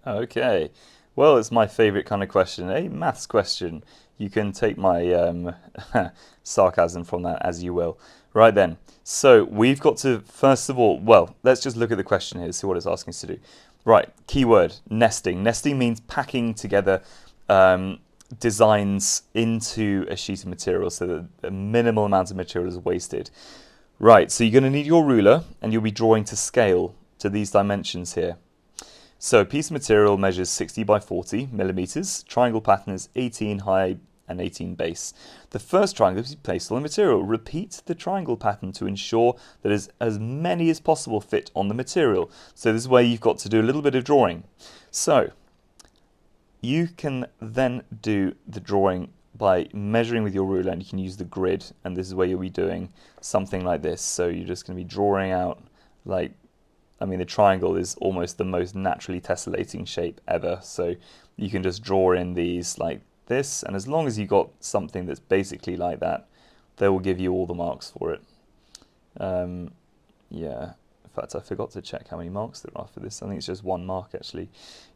Okay. Well, it's my favorite kind of question, a maths question. You can take my sarcasm from that as you will. Right then. So we've got to, first of all, well, let's just look at the question here, see what it's asking us to do. Right, keyword, nesting. Nesting means packing together um, designs into a sheet of material so that a minimal amount of material is wasted. Right, so you're going to need your ruler and you'll be drawing to scale to these dimensions here. So a piece of material measures 60 by 40 millimeters. Triangle pattern is 18 high and 18 base. The first triangle is placed on the material. Repeat the triangle pattern to ensure that as many as possible fit on the material. So this is where you've got to do a little bit of drawing. So you can then do the drawing by measuring with your ruler, and you can use the grid, and this is where you'll be doing something like this. So you're just going to be drawing out like, I mean, the triangle is almost the most naturally tessellating shape ever. So you can just draw in these like this, and as long as you've got something that's basically like that, they will give you all the marks for it. Yeah, in fact, I forgot to check how many marks there are for this. I think it's just one mark actually.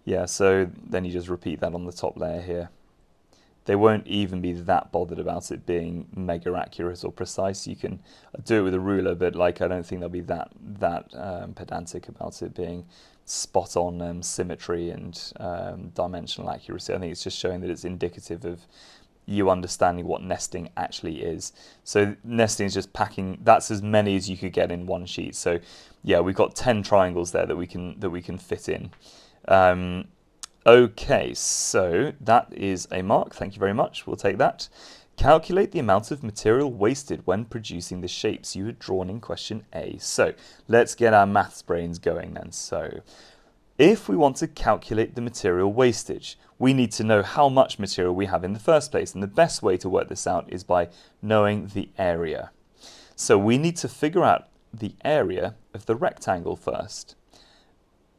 Yeah, so then you just repeat that on the top layer here. They won't even be that bothered about it being mega accurate or precise. You can do it with a ruler, but like I don't think they'll be that pedantic about it being spot on symmetry and dimensional accuracy. I think it's just showing that it's indicative of you understanding what nesting actually is. So nesting is just packing. That's as many as you could get in one sheet. So yeah, we've got 10 triangles there that we can fit in. Okay, so that is a mark. Thank you very much. We'll take that. Calculate the amount of material wasted when producing the shapes you had drawn in question A. So let's get our maths brains going then. So if we want to calculate the material wastage, we need to know how much material we have in the first place. And the best way to work this out is by knowing the area. So we need to figure out the area of the rectangle first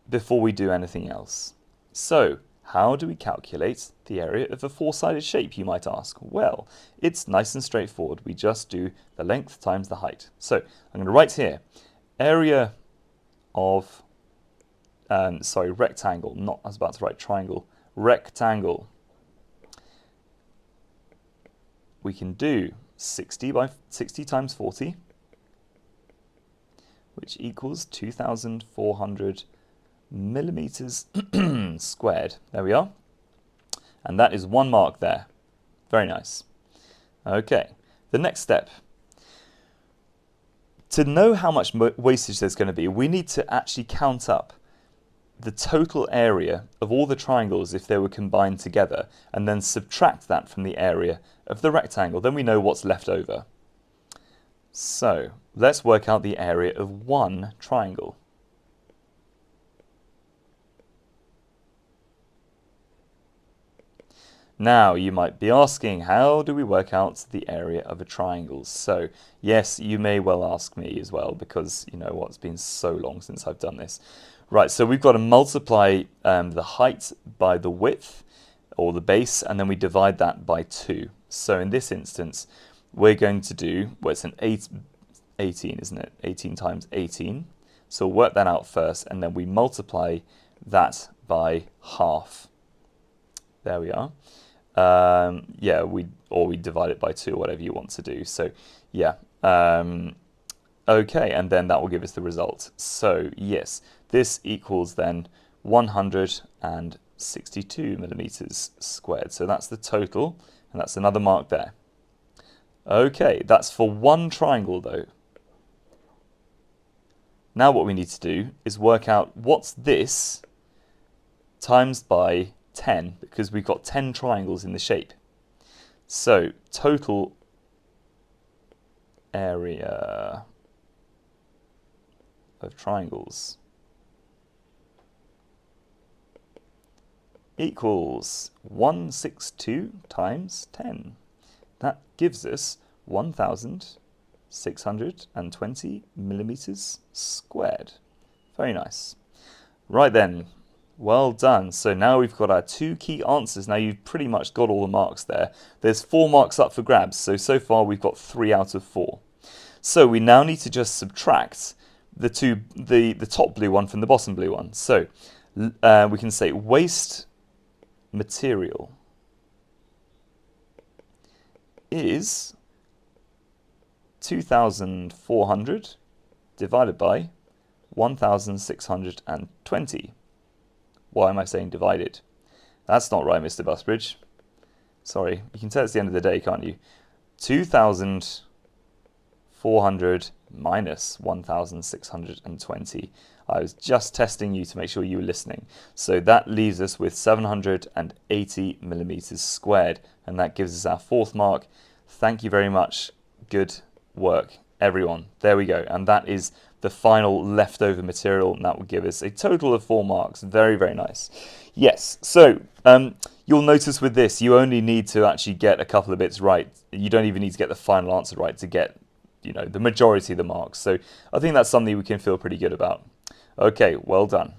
before we do anything else. So, how do we calculate the area of a four-sided shape, you might ask? Well, it's nice and straightforward. We just do the length times the height. So, I'm going to write here, area of, rectangle, not, I was about to write triangle, rectangle. We can do 60 times 40, which equals 2,400 millimeters squared. There we are. And that is one mark there. Very nice. Okay, the next step. To know how much wastage there's going to be, we need to actually count up the total area of all the triangles if they were combined together, and then subtract that from the area of the rectangle. Then we know what's left over. So let's work out the area of one triangle. Now, you might be asking, how do we work out the area of a triangle? So, yes, you may well ask me as well, because, you know what, it's been so long since I've done this. Right, so we've got to multiply the height by the width, or the base, and then we divide that by 2. So in this instance, we're going to do, well, it's an 18, isn't it? 18 times 18. So we'll work that out first, and then we multiply that by half. There we are. Yeah, we divide it by 2, whatever you want to do. So yeah, okay, and then that will give us the result. So yes, this equals then 162 millimeters squared. So that's the total, and that's another mark there. Okay, that's for one triangle though. Now what we need to do is work out what's this times by 10, because we've got 10 triangles in the shape. So total area of triangles equals 162 times 10. That gives us 1,620 millimeters squared. Very nice. Right then. Well done. So now we've got our 2 key answers. Now you've pretty much got all the marks there. There's 4 marks up for grabs. So far we've got 3 out of 4. So we now need to just subtract the top blue one from the bottom blue one. So we can say waste material is 2,400 divided by 1,620. Why am I saying divided? That's not right, Mr. Busbridge. Sorry, you can tell it's the end of the day, can't you? 2,400 minus 1,620. I was just testing you to make sure you were listening. So that leaves us with 780 millimeters squared, and that gives us our fourth mark. Thank you very much. Good work, everyone. There we go. And that is the final leftover material, and that will give us a total of 4 marks. Very, very nice. Yes, so you'll notice with this, you only need to actually get a couple of bits right. You don't even need to get the final answer right to get, the majority of the marks. So I think that's something we can feel pretty good about. Okay, well done.